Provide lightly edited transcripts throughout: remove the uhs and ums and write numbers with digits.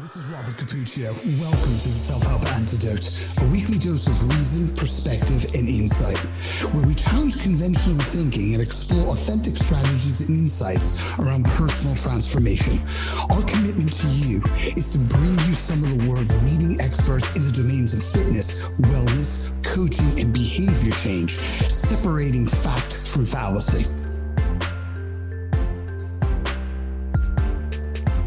This is Robert Capuccio. Welcome to the Self-Help Antidote, a weekly dose of reason, perspective, and insight, where we challenge conventional thinking and explore authentic strategies and insights around personal transformation. Our commitment to you is to bring you some of the world's leading experts in the domains of fitness, wellness, coaching, and behavior change, separating fact from fallacy.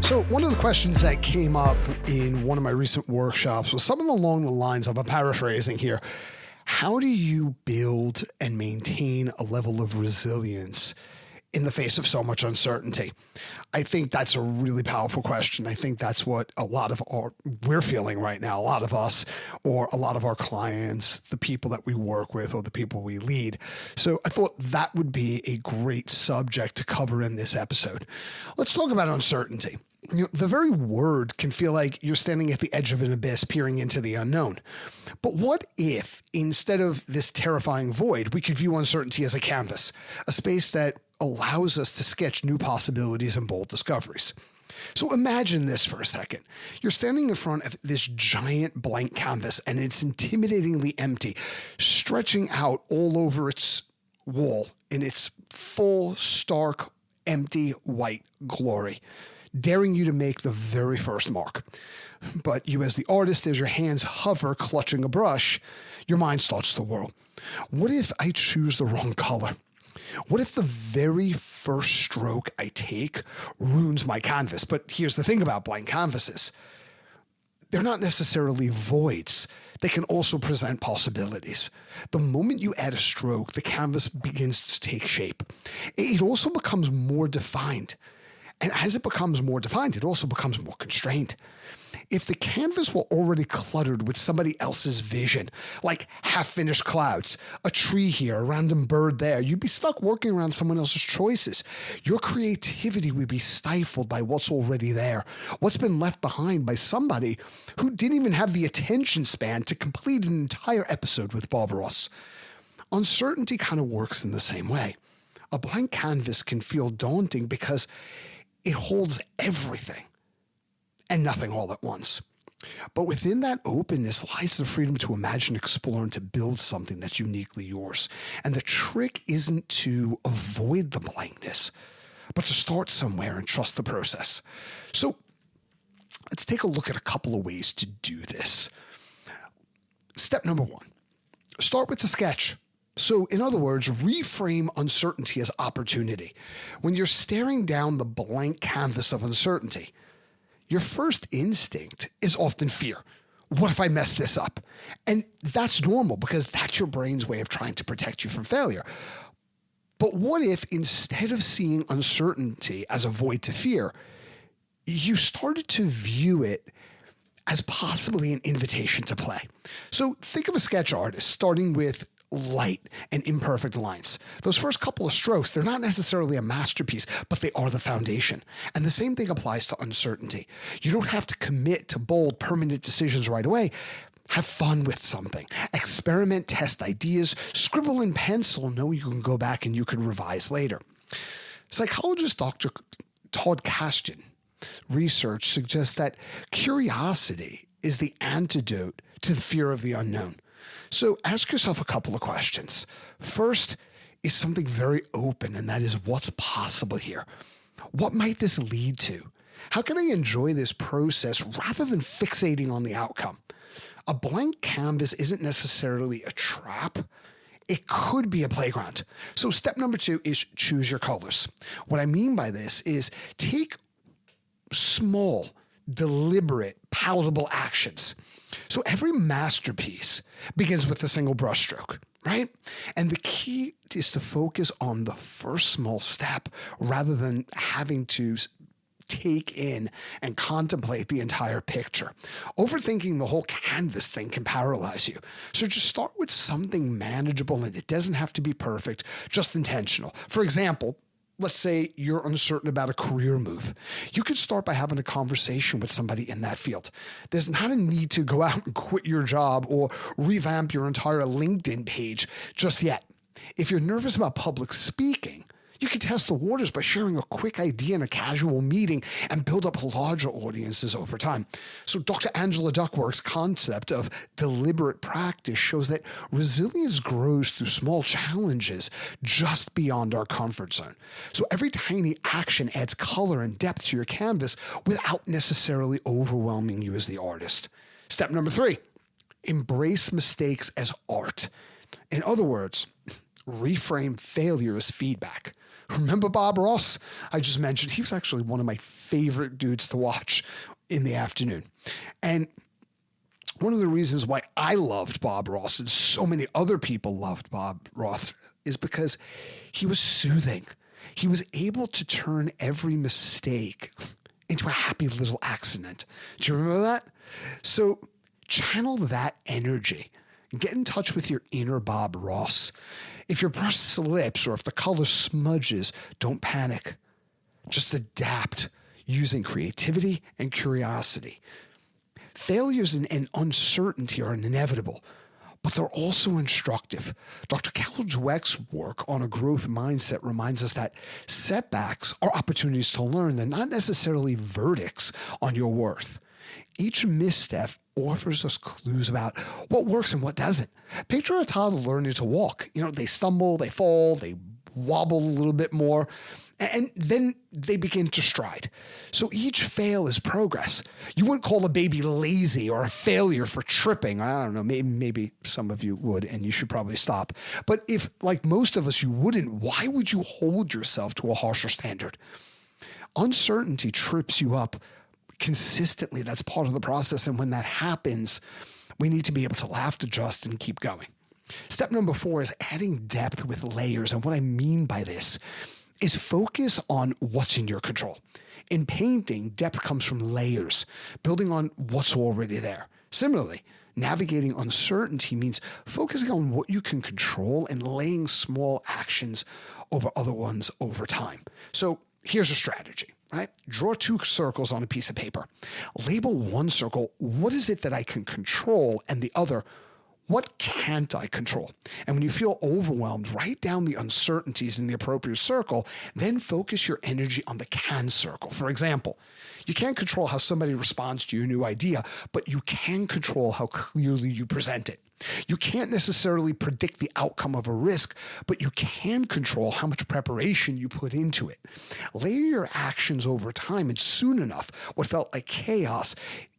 So one of the questions that came up in one of my recent workshops was something along the lines of, I'm paraphrasing here, how do you build and maintain a level of resilience in the face of so much uncertainty? I think that's a really powerful question. I think that's what we're feeling right now, a lot of us or a lot of our clients, the people that we work with or the people we lead. So I thought that would be a great subject to cover in this episode. Let's talk about uncertainty. The very word can feel like you're standing at the edge of an abyss peering into the unknown. But what if, instead of this terrifying void, we could view uncertainty as a canvas, a space that allows us to sketch new possibilities and bold discoveries? So imagine this for a second. You're standing in front of this giant blank canvas and it's intimidatingly empty, stretching out all over its wall in its full, stark, empty, white glory, daring you to make the very first mark. But you as the artist, as your hands hover clutching a brush, your mind starts to whirl. What if I choose the wrong color? What if the very first stroke I take ruins my canvas? But here's the thing about blank canvases. They're not necessarily voids. They can also present possibilities. The moment you add a stroke, the canvas begins to take shape. It also becomes more defined. And as it becomes more defined, it also becomes more constrained. If the canvas were already cluttered with somebody else's vision, like half-finished clouds, a tree here, a random bird there, you'd be stuck working around someone else's choices. Your creativity would be stifled by what's already there, what's been left behind by somebody who didn't even have the attention span to complete an entire episode with Bob Ross. Uncertainty kind of works in the same way. A blank canvas can feel daunting because it holds everything and nothing all at once. But within that openness lies the freedom to imagine, explore, and to build something that's uniquely yours. And the trick isn't to avoid the blankness, but to start somewhere and trust the process. So let's take a look at a couple of ways to do this. Step number one, start with the sketch. So in other words, reframe uncertainty as opportunity. When you're staring down the blank canvas of uncertainty, your first instinct is often fear. What if I mess this up? And that's normal because that's your brain's way of trying to protect you from failure. But what if instead of seeing uncertainty as a void to fear, you started to view it as possibly an invitation to play? So think of a sketch artist starting with light and imperfect lines. Those first couple of strokes, they're not necessarily a masterpiece, but they are the foundation. And the same thing applies to uncertainty. You don't have to commit to bold, permanent decisions right away. Have fun with something. Experiment, test ideas, scribble in pencil, know you can go back and you can revise later. Psychologist Dr. Todd Kashdan research suggests that curiosity is the antidote to the fear of the unknown. So ask yourself a couple of questions. First is something very open, and that is what's possible here? What might this lead to? How can I enjoy this process rather than fixating on the outcome? A blank canvas isn't necessarily a trap. It could be a playground. So step number two is choose your colors. What I mean by this is take small, deliberate, palatable actions. So every masterpiece begins with a single brushstroke, right? And the key is to focus on the first small step rather than having to take in and contemplate the entire picture. Overthinking the whole canvas thing can paralyze you. So just start with something manageable, and it doesn't have to be perfect, just intentional. For example, let's say you're uncertain about a career move. You could start by having a conversation with somebody in that field. There's not a need to go out and quit your job or revamp your entire LinkedIn page just yet. If you're nervous about public speaking, You can test the waters by sharing a quick idea in a casual meeting and build up larger audiences over time. So Dr. Angela Duckworth's concept of deliberate practice shows that resilience grows through small challenges just beyond our comfort zone. So every tiny action adds color and depth to your canvas without necessarily overwhelming you as the artist. Step number 3, embrace mistakes as art. In other words, reframe failure as feedback. Remember Bob Ross? I just mentioned he was actually one of my favorite dudes to watch in the afternoon. And one of the reasons why I loved Bob Ross and so many other people loved Bob Ross is because he was soothing. He was able to turn every mistake into a happy little accident. Do you remember that? So channel that energy. Get in touch with your inner Bob Ross. If your brush slips or if the color smudges, don't panic. Just adapt using creativity and curiosity. Failures and uncertainty are inevitable, but they're also instructive. Dr. Carol Dweck's work on a growth mindset reminds us that setbacks are opportunities to learn. They're not necessarily verdicts on your worth. Each misstep offers us clues about what works and what doesn't. Picture a toddler learning to walk. They stumble, they fall, they wobble a little bit more, and then they begin to stride. So each fail is progress. You wouldn't call a baby lazy or a failure for tripping. I don't know, maybe some of you would, and you should probably stop. But if, like most of us, you wouldn't, why would you hold yourself to a harsher standard? Uncertainty trips you up consistently. That's part of the process. And when that happens, we need to be able to laugh, adjust, and keep going. Step number 4 is adding depth with layers. And what I mean by this is focus on what's in your control. In painting, depth comes from layers, building on what's already there. Similarly, navigating uncertainty means focusing on what you can control and laying small actions over other ones over time. So here's a strategy. Right? Draw 2 circles on a piece of paper. Label one circle, what is it that I can control? And the other, what can't I control? And when you feel overwhelmed, write down the uncertainties in the appropriate circle, then focus your energy on the can circle. For example, you can't control how somebody responds to your new idea, but you can control how clearly you present it. You can't necessarily predict the outcome of a risk, but you can control how much preparation you put into it. Layer your actions over time, and soon enough, what felt like chaos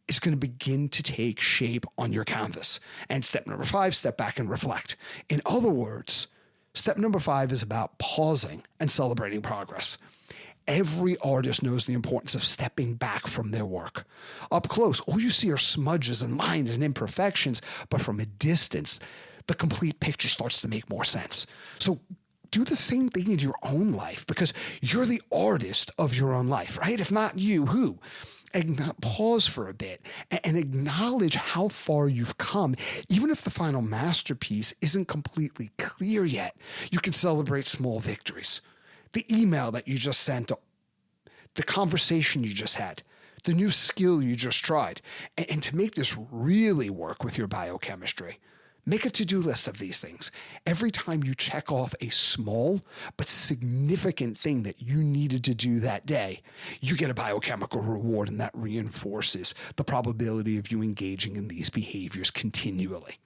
is going to begin to take shape on your canvas. And step number 5, step back and reflect. In other words, step number 5 is about pausing and celebrating progress. Every artist knows the importance of stepping back from their work. Up close, all you see are smudges and lines and imperfections, but from a distance, the complete picture starts to make more sense. So do the same thing in your own life, because you're the artist of your own life, right? If not you, who? Pause for a bit and acknowledge how far you've come. Even if the final masterpiece isn't completely clear yet, you can celebrate small victories. The email that you just sent, the conversation you just had, the new skill you just tried. And to make this really work with your biochemistry, make a to-do list of these things. Every time you check off a small but significant thing that you needed to do that day, you get a biochemical reward, and that reinforces the probability of you engaging in these behaviors continually.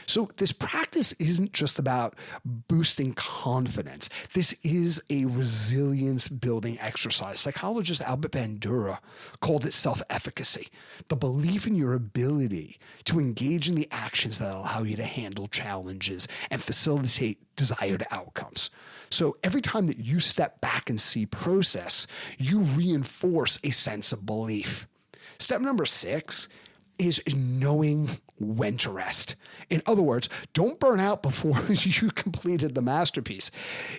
So this practice isn't just about boosting confidence. This is a resilience building exercise. Psychologist Albert Bandura called it self-efficacy, the belief in your ability to engage in the actions that allow you to handle challenges and facilitate desired outcomes. So every time that you step back and see process, you reinforce a sense of belief. Step number 6 is knowing when to rest. In other words, don't burn out before you completed the masterpiece.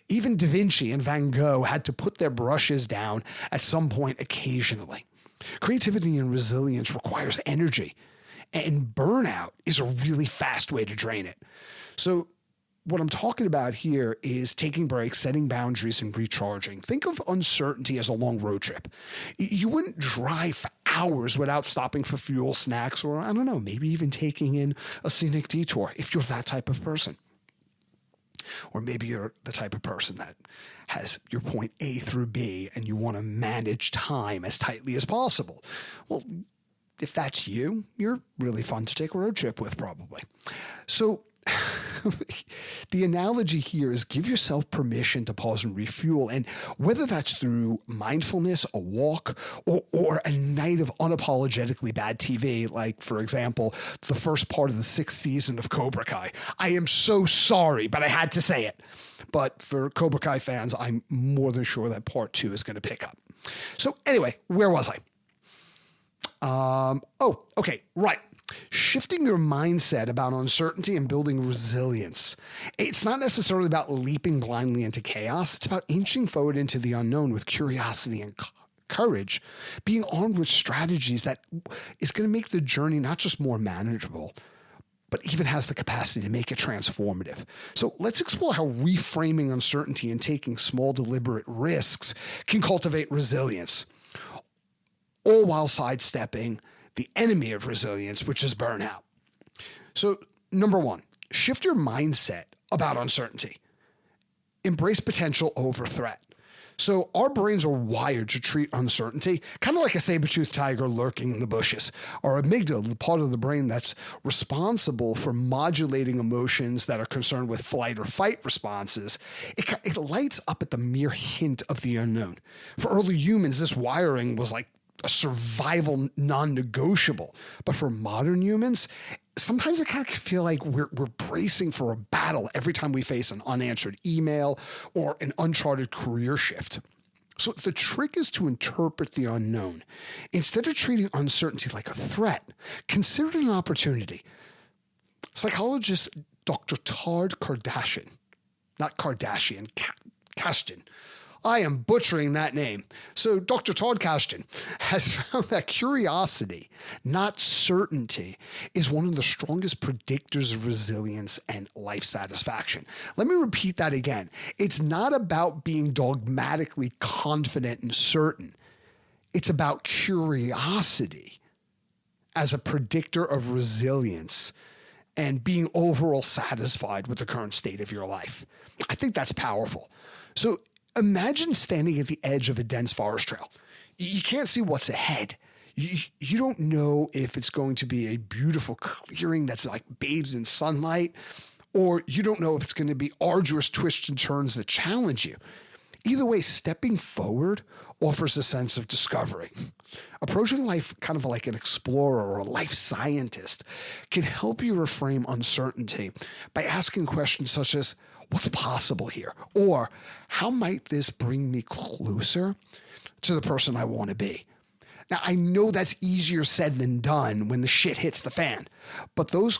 Even Da Vinci and Van Gogh had to put their brushes down at some point occasionally. Creativity and resilience requires energy, and burnout is a really fast way to drain it. So what I'm talking about here is taking breaks, setting boundaries, and recharging. Think of uncertainty as a long road trip. You wouldn't drive for hours without stopping for fuel, snacks, or I don't know, maybe even taking in a scenic detour if you're that type of person. Or maybe you're the type of person that has your point A through B and you want to manage time as tightly as possible. Well, if that's you, you're really fun to take a road trip with, probably. So the analogy here is give yourself permission to pause and refuel. And whether that's through mindfulness, a walk, or a night of unapologetically bad TV, like, for example, the first part of the 6th season of Cobra Kai. I am so sorry, but I had to say it. But for Cobra Kai fans, I'm more than sure that part 2 is going to pick up. So anyway, where was I? Okay, right. Shifting your mindset about uncertainty and building resilience. It's not necessarily about leaping blindly into chaos. It's about inching forward into the unknown with curiosity and courage, being armed with strategies that is going to make the journey not just more manageable, but even has the capacity to make it transformative. So let's explore how reframing uncertainty and taking small, deliberate risks can cultivate resilience, all while sidestepping the enemy of resilience, which is burnout. So, number 1, shift your mindset about uncertainty. Embrace potential over threat. So our brains are wired to treat uncertainty kind of like a saber-toothed tiger lurking in the bushes. Our amygdala, the part of the brain that's responsible for modulating emotions that are concerned with flight or fight responses, it lights up at the mere hint of the unknown. For early humans, this wiring was like a survival non-negotiable. But for modern humans, sometimes it kind of feel like we're bracing for a battle every time we face an unanswered email or an uncharted career shift. So the trick is to interpret the unknown. Instead of treating uncertainty like a threat, consider it an opportunity. Psychologist Dr. Todd Kardashian, not Kardashian, Kashdan. I am butchering that name. So Dr. Todd Kashdan has found that curiosity, not certainty, is one of the strongest predictors of resilience and life satisfaction. Let me repeat that again. It's not about being dogmatically confident and certain. It's about curiosity as a predictor of resilience and being overall satisfied with the current state of your life. I think that's powerful. So imagine standing at the edge of a dense forest trail. You can't see what's ahead. You don't know if it's going to be a beautiful clearing that's like bathed in sunlight, or you don't know if it's going to be arduous twists and turns that challenge you. Either way, stepping forward offers a sense of discovery. Approaching life kind of like an explorer or a life scientist can help you reframe uncertainty by asking questions such as, what's possible here? Or how might this bring me closer to the person I want to be? Now, I know that's easier said than done when the shit hits the fan, but those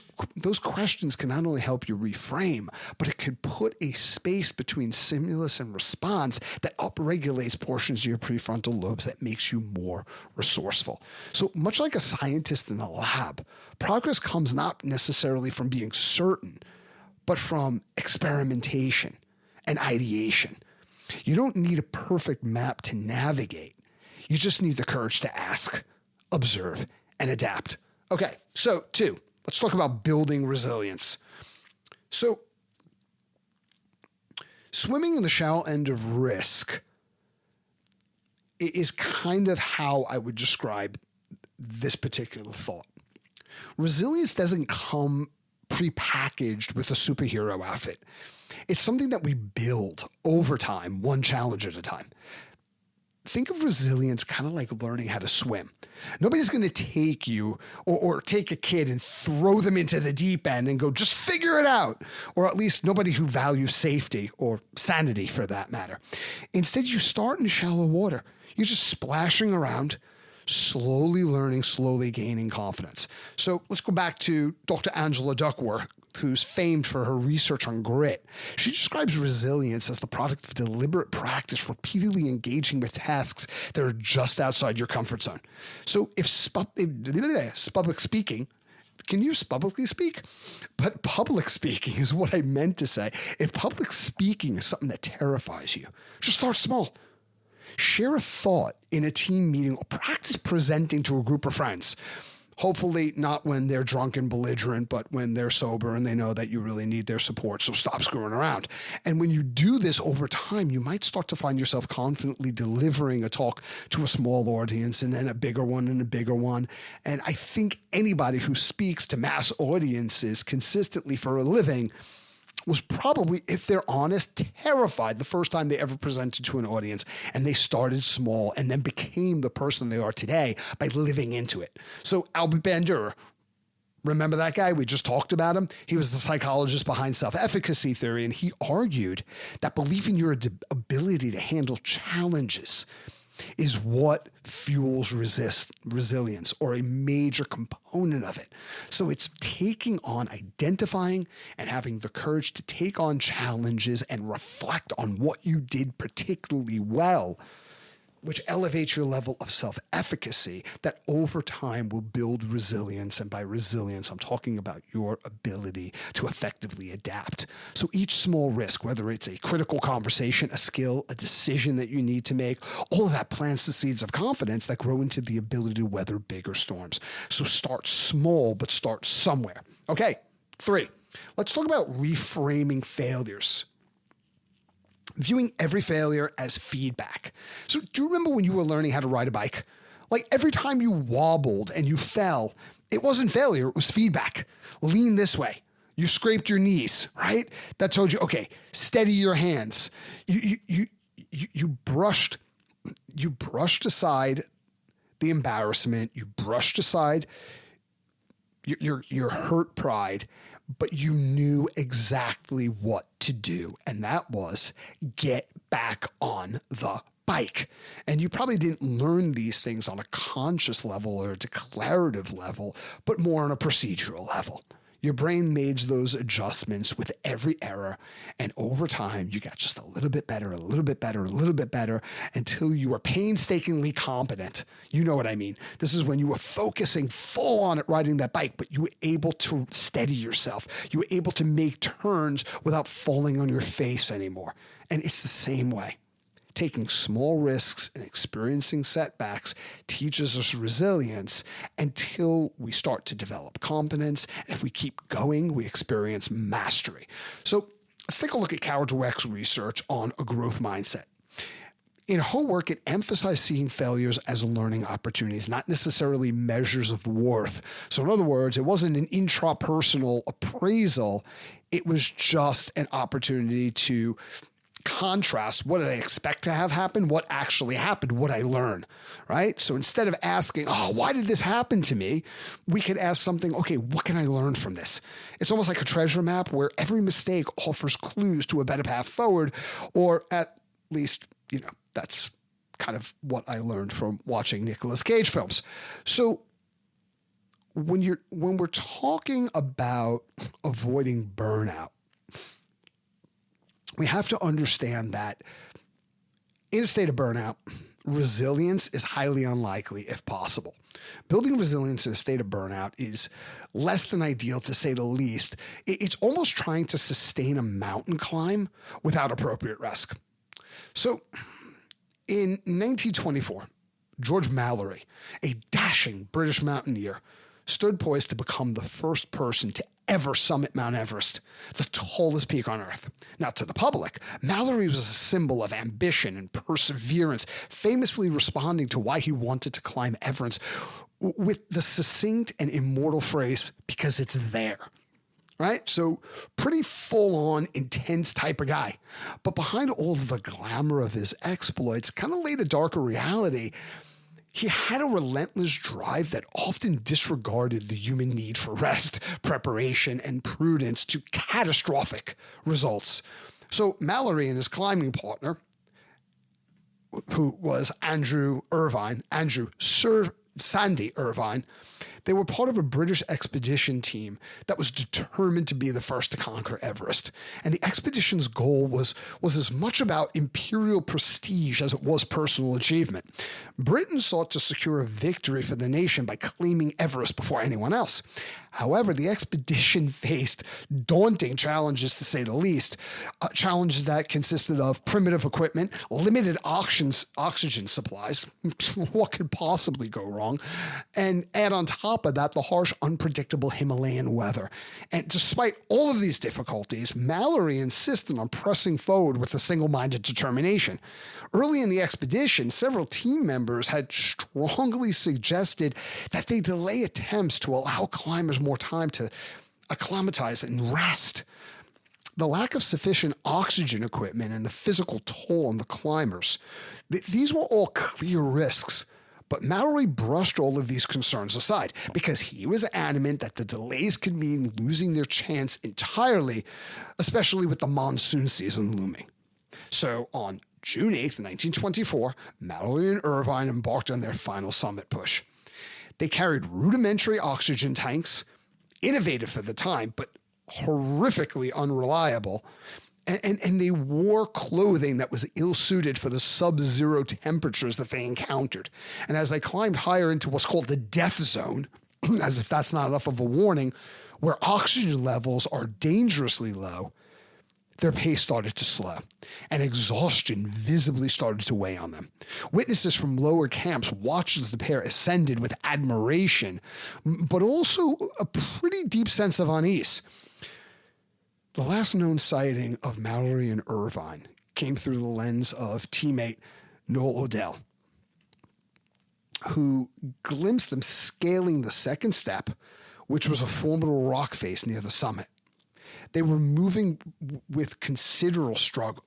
questions can not only help you reframe, but it could put a space between stimulus and response that upregulates portions of your prefrontal lobes that makes you more resourceful. So much like a scientist in a lab, progress comes not necessarily from being certain, but from experimentation and ideation. You don't need a perfect map to navigate. You just need the courage to ask, observe, and adapt. Okay, so 2, let's talk about building resilience. So swimming in the shallow end of risk is kind of how I would describe this particular thought. Resilience doesn't come prepackaged with a superhero outfit. It's something that we build over time, one challenge at a time. Think of resilience kind of like learning how to swim. Nobody's going to take you or take a kid and throw them into the deep end and go, just figure it out. Or at least nobody who values safety or sanity for that matter. Instead, you start in shallow water. You're just splashing around, slowly learning, slowly gaining confidence. So let's go back to Dr. Angela Duckworth, who's famed for her research on grit. She describes resilience as the product of deliberate practice, repeatedly engaging with tasks that are just outside your comfort zone. So if public speaking, can you publicly speak? But public speaking is what I meant to say. If public speaking is something that terrifies you, just start small. Share a thought in a team meeting or practice presenting to a group of friends. Hopefully not when they're drunk and belligerent, but when they're sober and they know that you really need their support. So stop screwing around. And when you do this over time, you might start to find yourself confidently delivering a talk to a small audience and then a bigger one and a bigger one. And I think anybody who speaks to mass audiences consistently for a living was probably, if they're honest, terrified the first time they ever presented to an audience, and they started small and then became the person they are today by living into it. So Albert Bandura, remember that guy? We just talked about him. He was the psychologist behind self-efficacy theory, and he argued that belief in your ability to handle challenges is what fuels resilience, or a major component of it. So it's taking on, identifying, and having the courage to take on challenges and reflect on what you did particularly well, which elevates your level of self-efficacy that over time will build resilience. And by resilience, I'm talking about your ability to effectively adapt. So each small risk, whether it's a critical conversation, a skill, a decision that you need to make, all of that plants the seeds of confidence that grow into the ability to weather bigger storms. So start small, but start somewhere. Okay, 3. Let's talk about reframing failures. Viewing every failure as feedback. So do you remember when you were learning how to ride a bike? Like every time you wobbled and you fell, it wasn't failure, it was feedback. Lean this way. You scraped your knees, right? That told you, okay, steady your hands. You brushed aside the embarrassment. You brushed aside your hurt pride, but you knew exactly what to do. And that was get back on the bike. And you probably didn't learn these things on a conscious level or a declarative level, but more on a procedural level. Your brain made those adjustments with every error. And over time, you got just a little bit better, a little bit better, a little bit better until you were painstakingly competent. You know what I mean? This is when you were focusing full on at riding that bike, but you were able to steady yourself. You were able to make turns without falling on your face anymore. And it's the same way. Taking small risks and experiencing setbacks teaches us resilience until we start to develop competence. And if we keep going, we experience mastery. So let's take a look at Carol Dweck's research on a growth mindset. In her work, it emphasized seeing failures as learning opportunities, not necessarily measures of worth. So in other words, it wasn't an intrapersonal appraisal. It was just an opportunity to contrast what did I expect to have happen, what actually happened, what I learned, right? So instead of asking, why did this happen to me? We could ask something, okay, what can I learn from this? It's almost like a treasure map where every mistake offers clues to a better path forward, or at least, that's kind of what I learned from watching Nicolas Cage films. So when we're talking about avoiding burnout, we have to understand that in a state of burnout, resilience is highly unlikely if possible. Building resilience in a state of burnout is less than ideal, to say the least. It's almost trying to sustain a mountain climb without appropriate rest. So in 1924, George Mallory, a dashing British mountaineer, stood poised to become the first person to ever summit Mount Everest, the tallest peak on Earth. Now, to the public, Mallory was a symbol of ambition and perseverance, famously responding to why he wanted to climb Everest with the succinct and immortal phrase, because it's there. Right? So pretty full-on, intense type of guy. But behind all of the glamour of his exploits, kind of laid a darker reality. He had a relentless drive that often disregarded the human need for rest, preparation, and prudence to catastrophic results. So Mallory and his climbing partner, who was Sandy Irvine, they were part of a British expedition team that was determined to be the first to conquer Everest. And the expedition's goal was as much about imperial prestige as it was personal achievement. Britain sought to secure a victory for the nation by claiming Everest before anyone else. However, the expedition faced daunting challenges, to say the least, challenges that consisted of primitive equipment, limited oxygen supplies. What could possibly go wrong? wrong. And add on top of that the harsh, unpredictable Himalayan weather. And despite all of these difficulties, Mallory insisted on pressing forward with a single-minded determination. Early in the expedition, several team members had strongly suggested that they delay attempts to allow climbers more time to acclimatize and rest. The lack of sufficient oxygen equipment and the physical toll on the climbers, these were all clear risks. But Mallory brushed all of these concerns aside because he was adamant that the delays could mean losing their chance entirely, especially with the monsoon season looming. So on June 8th, 1924, Mallory and Irvine embarked on their final summit push. They carried rudimentary oxygen tanks, innovative for the time, but horrifically unreliable, and they wore clothing that was ill-suited for the sub-zero temperatures that they encountered. And as they climbed higher into what's called the death zone, as if that's not enough of a warning, where oxygen levels are dangerously low, their pace started to slow, and exhaustion visibly started to weigh on them. Witnesses from lower camps watched as the pair ascended with admiration, but also a pretty deep sense of unease. The last known sighting of Mallory and Irvine came through the lens of teammate Noel Odell, who glimpsed them scaling the second step, which was a formidable rock face near the summit. They were moving with considerable struggle.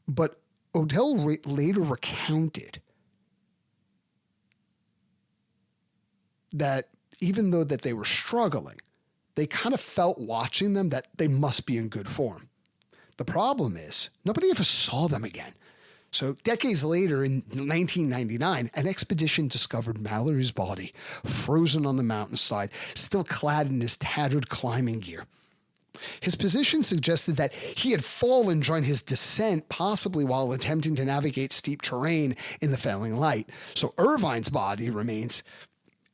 But Odell later recounted that even though that they were struggling, they kind of felt watching them that they must be in good form. The problem is, nobody ever saw them again. So decades later, in 1999, an expedition discovered Mallory's body frozen on the mountainside, still clad in his tattered climbing gear. His position suggested that he had fallen during his descent, possibly while attempting to navigate steep terrain in the failing light. So Irvine's body remains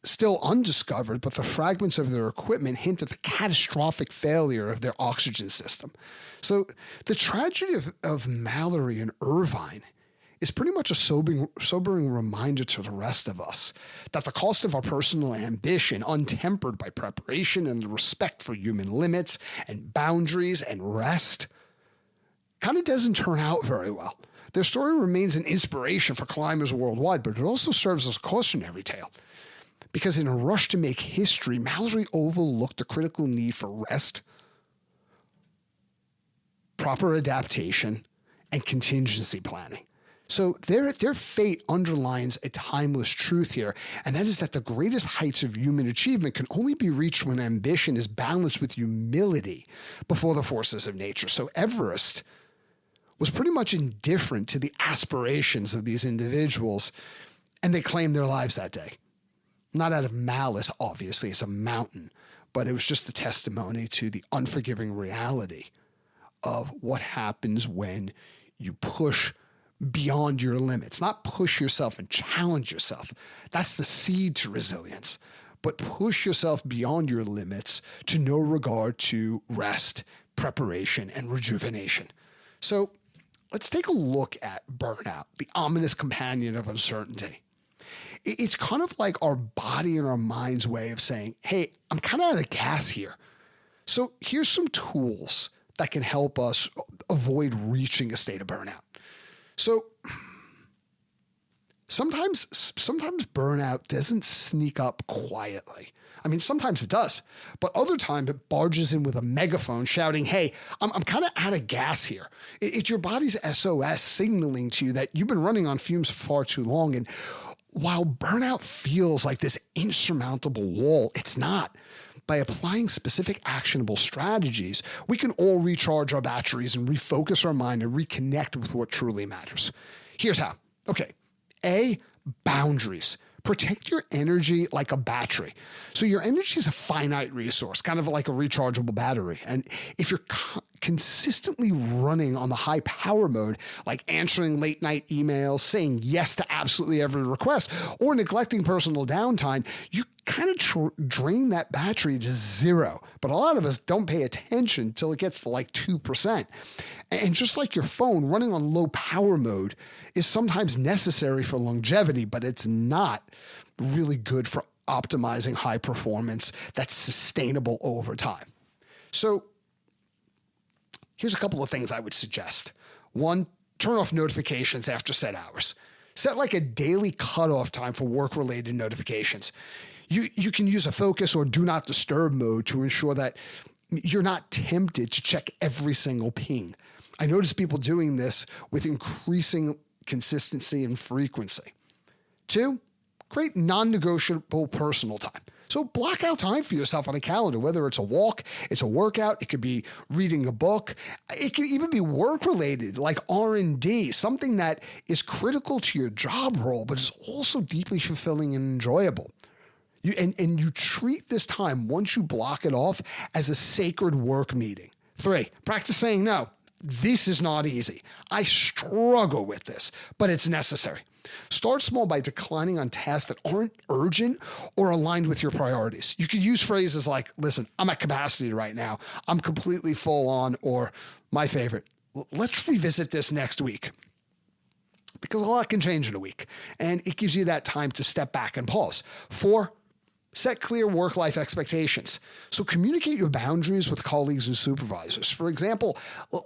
still undiscovered, but the fragments of their equipment hint at the catastrophic failure of their oxygen system. So the tragedy of Mallory and Irvine is pretty much a sobering reminder to the rest of us that the cost of our personal ambition, untempered by preparation and the respect for human limits and boundaries and rest, kind of doesn't turn out very well. Their story remains an inspiration for climbers worldwide, but it also serves as a cautionary tale. Because in a rush to make history, Mallory overlooked the critical need for rest, proper adaptation, and contingency planning. So their fate underlines a timeless truth here, and that is that the greatest heights of human achievement can only be reached when ambition is balanced with humility before the forces of nature. So Everest was pretty much indifferent to the aspirations of these individuals, and they claimed their lives that day. Not out of malice, obviously, it's a mountain, but it was just a testimony to the unforgiving reality of what happens when you push beyond your limits. Not push yourself and challenge yourself. That's the seed to resilience. But push yourself beyond your limits to no regard to rest, preparation, and rejuvenation. So let's take a look at burnout, the ominous companion of uncertainty. It's kind of like our body and our mind's way of saying, hey, I'm kind of out of gas here. So here's some tools that can help us avoid reaching a state of burnout. So sometimes burnout doesn't sneak up quietly. I mean, sometimes it does, but other times it barges in with a megaphone shouting, hey, I'm kind of out of gas here. It's your body's SOS signaling to you that you've been running on fumes for far too long. And while burnout feels like this insurmountable wall, it's not. By applying specific actionable strategies, we can all recharge our batteries and refocus our mind and reconnect with what truly matters. Here's how. Okay. A, boundaries. Protect your energy like a battery. So your energy is a finite resource, kind of like a rechargeable battery. And if you're consistently running on the high power mode, like answering late night emails, saying yes to absolutely every request, or neglecting personal downtime, you kind of drain that battery to zero. But a lot of us don't pay attention until it gets to like 2%. And just like your phone, running on low power mode is sometimes necessary for longevity, but it's not really good for optimizing high performance that's sustainable over time. So here's a couple of things I would suggest. One, turn off notifications after set hours. Set like a daily cutoff time for work-related notifications. You can use a focus or do not disturb mode to ensure that you're not tempted to check every single ping. I notice people doing this with increasing consistency and frequency. 2, create non-negotiable personal time. So block out time for yourself on a calendar, whether it's a walk, it's a workout, it could be reading a book. It could even be work-related, like R&D, something that is critical to your job role, but is also deeply fulfilling and enjoyable. You treat this time, once you block it off, as a sacred work meeting. 3, practice saying no. This is not easy. I struggle with this, but it's necessary. Start small by declining on tasks that aren't urgent or aligned with your priorities. You could use phrases like, listen, I'm at capacity right now. I'm completely full on, or my favorite, let's revisit this next week. Because a lot can change in a week, and it gives you that time to step back and pause. 4, set clear work-life expectations. So communicate your boundaries with colleagues and supervisors. For example,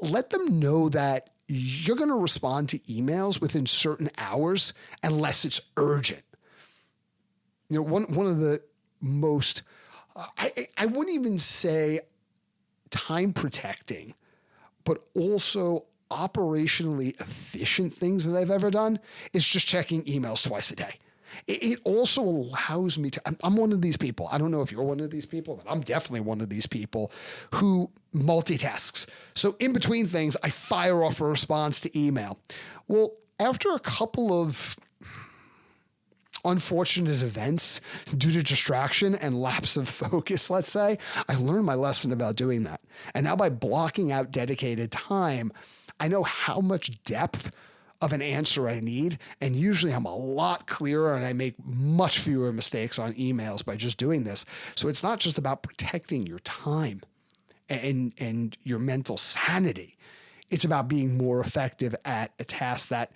let them know that you're going to respond to emails within certain hours unless it's urgent. You know, one of the most, I wouldn't even say time protecting, but also operationally efficient things that I've ever done is just checking emails twice a day. It also allows me to, I'm one of these people. I don't know if you're one of these people, but I'm definitely one of these people who multitasks. So in between things, I fire off a response to email. Well, after a couple of unfortunate events due to distraction and lapse of focus, let's say, I learned my lesson about doing that. And now by blocking out dedicated time, I know how much depth of an answer I need, and usually I'm a lot clearer and I make much fewer mistakes on emails by just doing this. So it's not just about protecting your time and your mental sanity. It's about being more effective at a task that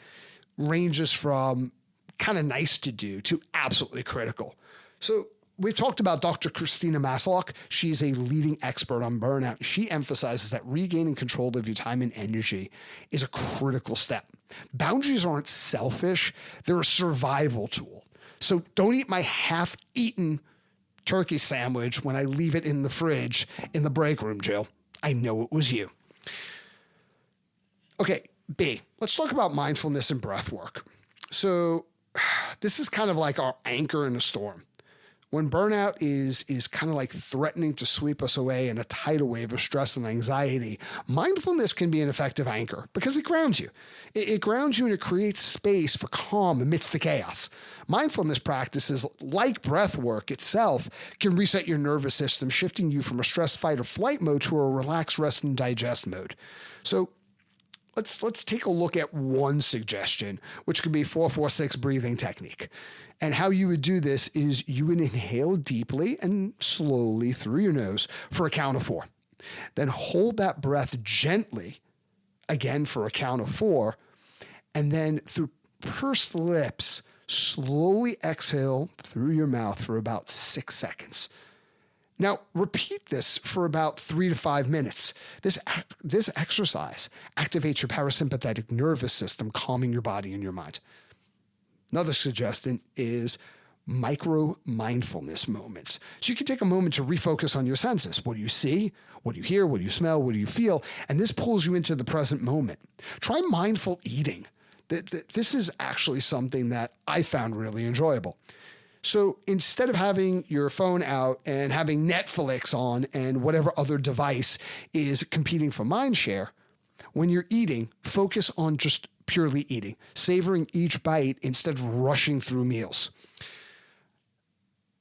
ranges from kind of nice to do to absolutely critical. So we've talked about Dr. Christina Maslach. She's a leading expert on burnout. She emphasizes that regaining control of your time and energy is a critical step. Boundaries aren't selfish. They're a survival tool. So don't eat my half-eaten turkey sandwich when I leave it in the fridge in the break room, Jill. I know it was you. Okay, B, let's talk about mindfulness and breath work. So this is kind of like our anchor in a storm. When burnout is kind of like threatening to sweep us away in a tidal wave of stress and anxiety, mindfulness can be an effective anchor because it grounds you. It grounds you and it creates space for calm amidst the chaos. Mindfulness practices like breath work itself can reset your nervous system, shifting you from a stress, fight, or flight mode to a relax, rest, and digest mode. So let's take a look at one suggestion, which could be 4-4-6 breathing technique. And how you would do this is you would inhale deeply and slowly through your nose for a count of 4. Then hold that breath gently, again for a count of 4. And then through pursed lips, slowly exhale through your mouth for about 6 seconds. Now, repeat this for about 3 to 5 minutes. This exercise activates your parasympathetic nervous system, calming your body and your mind. Another suggestion is micro mindfulness moments. So you can take a moment to refocus on your senses. What do you see? What do you hear? What do you smell? What do you feel? And this pulls you into the present moment. Try mindful eating. This is actually something that I found really enjoyable. So instead of having your phone out and having Netflix on and whatever other device is competing for mind share, when you're eating, focus on just purely eating, savoring each bite instead of rushing through meals.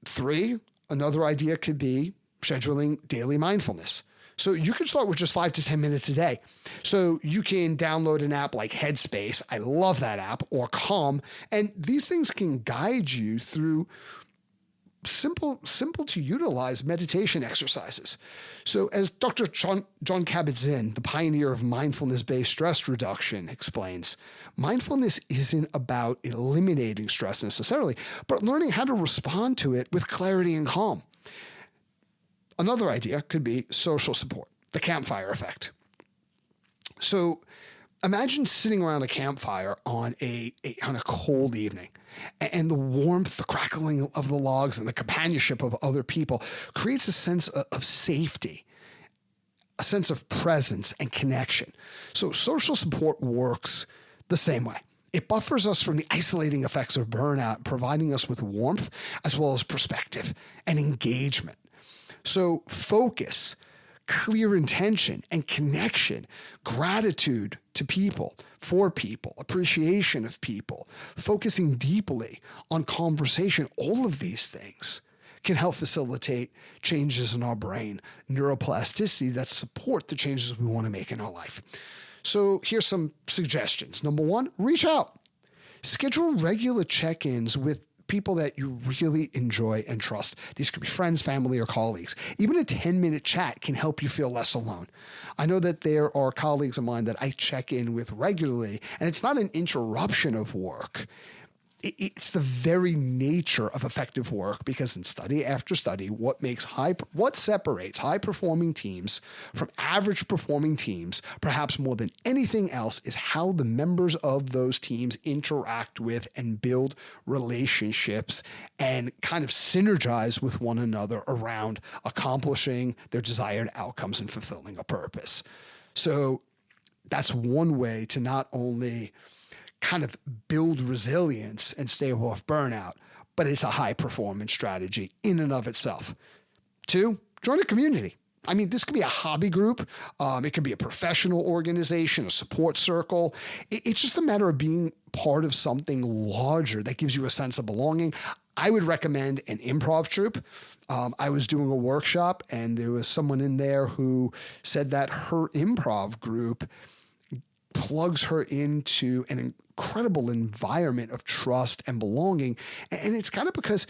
3, another idea could be scheduling daily mindfulness. So you can start with just 5 to 10 minutes a day. So you can download an app like Headspace. I love that app, or Calm. And these things can guide you through simple to utilize meditation exercises. So as Dr. John Kabat-Zinn, the pioneer of mindfulness-based stress reduction, explains, mindfulness isn't about eliminating stress necessarily, but learning how to respond to it with clarity and calm. Another idea could be social support, the campfire effect. So imagine sitting around a campfire on a cold evening, and the warmth, the crackling of the logs, and the companionship of other people creates a sense of safety, a sense of presence and connection. So social support works the same way. It buffers us from the isolating effects of burnout, providing us with warmth as well as perspective and engagement. So focus, clear intention and connection, gratitude to people, for people, appreciation of people, focusing deeply on conversation, all of these things can help facilitate changes in our brain, neuroplasticity that support the changes we want to make in our life. So here's some suggestions. Number one, reach out. Schedule regular check-ins with people that you really enjoy and trust. These could be friends, family, or colleagues. Even a 10-minute chat can help you feel less alone. I know that there are colleagues of mine that I check in with regularly, and it's not an interruption of work. It's the very nature of effective work, because in study after study, what separates high-performing teams from average-performing teams, perhaps more than anything else, is how the members of those teams interact with and build relationships and kind of synergize with one another around accomplishing their desired outcomes and fulfilling a purpose. So that's one way to not only kind of build resilience and stay off burnout, but it's a high performance strategy in and of itself. 2, join a community. I mean, this could be a hobby group. It could be a professional organization, a support circle. It's just a matter of being part of something larger that gives you a sense of belonging. I would recommend an improv troupe. I was doing a workshop and there was someone in there who said that her improv group plugs her into an incredible environment of trust and belonging. And it's kind of because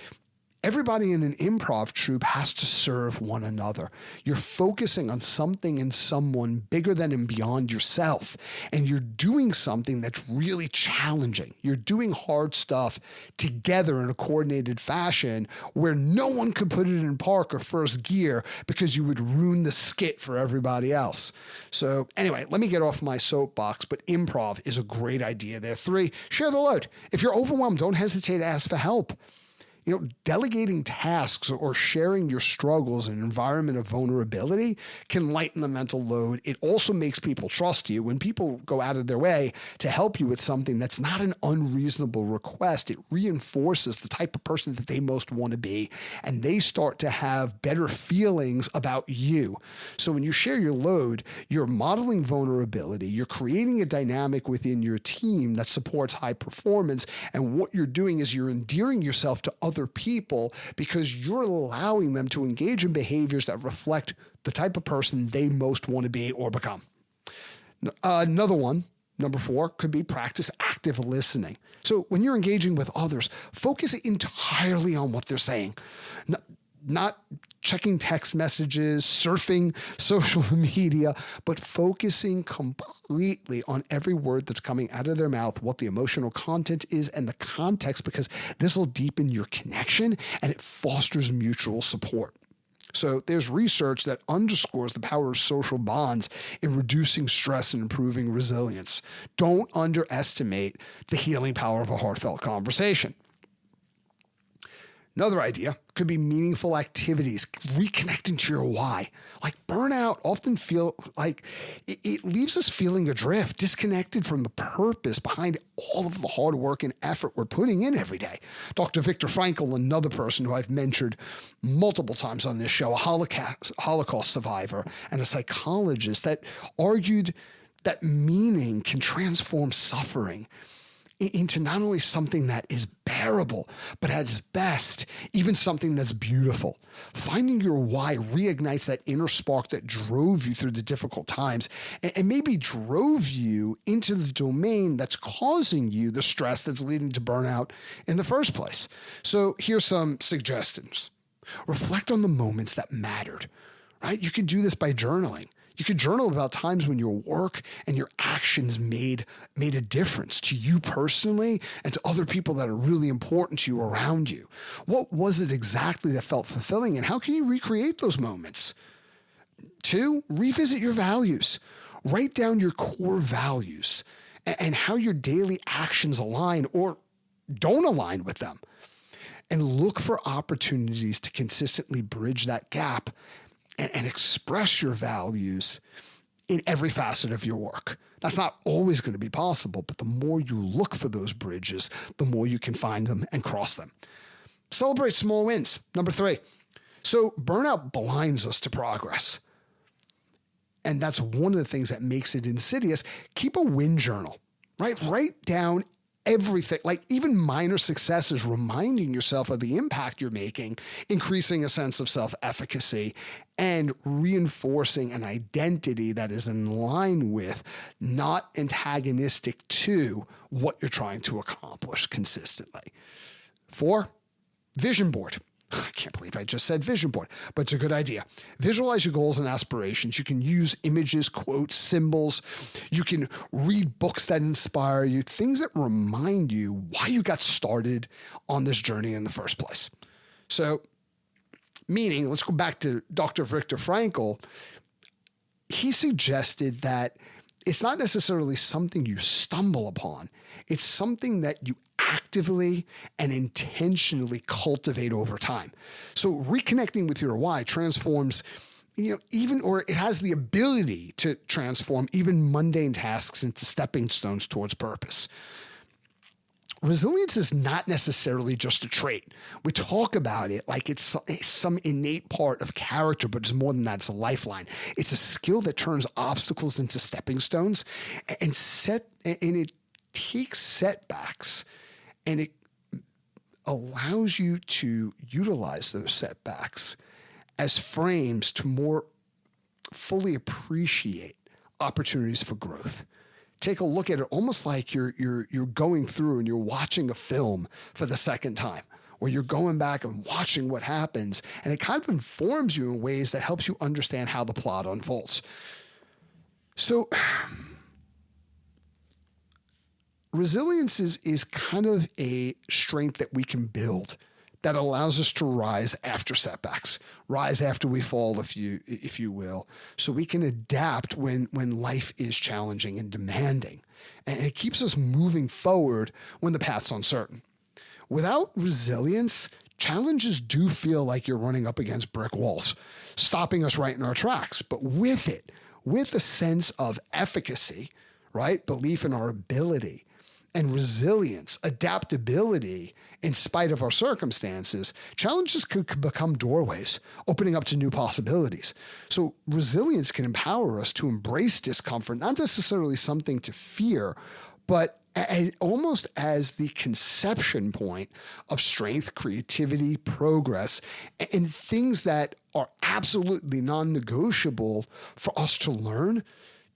everybody in an improv troupe has to serve one another. You're focusing on something and someone bigger than and beyond yourself. And you're doing something that's really challenging. You're doing hard stuff together in a coordinated fashion where no one could put it in park or first gear because you would ruin the skit for everybody else. So anyway, let me get off my soapbox, but improv is a great idea there. 3, share the load. If you're overwhelmed, don't hesitate to ask for help. Delegating tasks or sharing your struggles in an environment of vulnerability can lighten the mental load. It also makes people trust you. When people go out of their way to help you with something that's not an unreasonable request, it reinforces the type of person that they most want to be, and they start to have better feelings about you. So when you share your load, you're modeling vulnerability, you're creating a dynamic within your team that supports high performance, and what you're doing is you're endearing yourself to other people because you're allowing them to engage in behaviors that reflect the type of person they most want to be or become. Another one, number 4, could be practice active listening. So when you're engaging with others, focus entirely on what they're saying. Not checking text messages, surfing social media, but focusing completely on every word that's coming out of their mouth, what the emotional content is and the context, because this will deepen your connection and it fosters mutual support. So there's research that underscores the power of social bonds in reducing stress and improving resilience. Don't underestimate the healing power of a heartfelt conversation. Another idea could be meaningful activities, reconnecting to your why. Like burnout often feel like it leaves us feeling adrift, disconnected from the purpose behind all of the hard work and effort we're putting in every day. Dr. Viktor Frankl, another person who I've mentioned multiple times on this show, a Holocaust survivor and a psychologist, that argued that meaning can transform suffering. into not only something that is bearable, but at its best, even something that's beautiful. Finding your why reignites that inner spark that drove you through the difficult times and maybe drove you into the domain that's causing you the stress that's leading to burnout in the first place. So here's some suggestions. Reflect on the moments that mattered, right? You could do this by journaling. You could journal about times when your work and your actions made a difference to you personally and to other people that are really important to you around you. What was it exactly that felt fulfilling, and how can you recreate those moments? 2, revisit your values. Write down your core values and how your daily actions align or don't align with them. And look for opportunities to consistently bridge that gap and express your values in every facet of your work. That's not always going to be possible, but the more you look for those bridges, the more you can find them and cross them. Celebrate small wins. Number 3. So burnout blinds us to progress. And that's one of the things that makes it insidious. Keep a win journal, right? Write down everything, like even minor successes, reminding yourself of the impact you're making, increasing a sense of self-efficacy, and reinforcing an identity that is in line with, not antagonistic to, what you're trying to accomplish consistently. 4, vision board. I can't believe I just said vision board, but it's a good idea. Visualize your goals and aspirations. You can use images, quotes, symbols. You can read books that inspire you, things that remind you why you got started on this journey in the first place. So, meaning, let's go back to Dr. Viktor Frankl. He suggested that it's not necessarily something you stumble upon. It's something that you actively and intentionally cultivate over time. So reconnecting with your why transforms, it has the ability to transform even mundane tasks into stepping stones towards purpose. Resilience is not necessarily just a trait. We talk about it like it's some innate part of character, but it's more than that. It's a lifeline. It's a skill that turns obstacles into stepping stones and it takes setbacks and it allows you to utilize those setbacks as frames to more fully appreciate opportunities for growth. Take a look at it almost like you're going through and you're watching a film for the second time, where you're going back and watching what happens, and it kind of informs you in ways that helps you understand how the plot unfolds. So resilience is kind of a strength that we can build that allows us to rise after setbacks, rise after we fall, if you will, so we can adapt when life is challenging and demanding. And it keeps us moving forward when the path's uncertain. Without resilience, challenges do feel like you're running up against brick walls, stopping us right in our tracks. But with it, with a sense of efficacy, right, belief in our ability, and resilience, adaptability, in spite of our circumstances, challenges could become doorways, opening up to new possibilities. So resilience can empower us to embrace discomfort, not necessarily something to fear, but almost as the conception point of strength, creativity, progress, and things that are absolutely non-negotiable for us to learn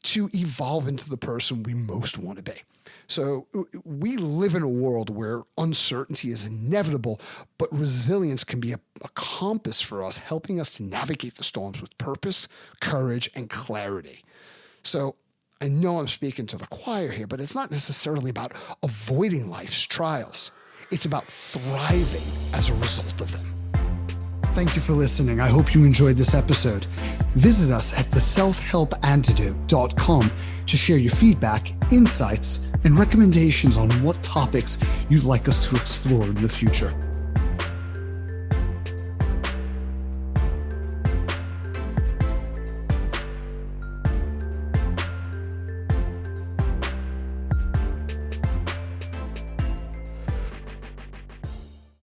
to evolve into the person we most want to be. So we live in a world where uncertainty is inevitable, but resilience can be a compass for us, helping us to navigate the storms with purpose, courage, and clarity. So I know I'm speaking to the choir here, but it's not necessarily about avoiding life's trials. It's about thriving as a result of them. Thank you for listening. I hope you enjoyed this episode. Visit us at theselfhelpantidote.com to share your feedback, insights, and recommendations on what topics you'd like us to explore in the future.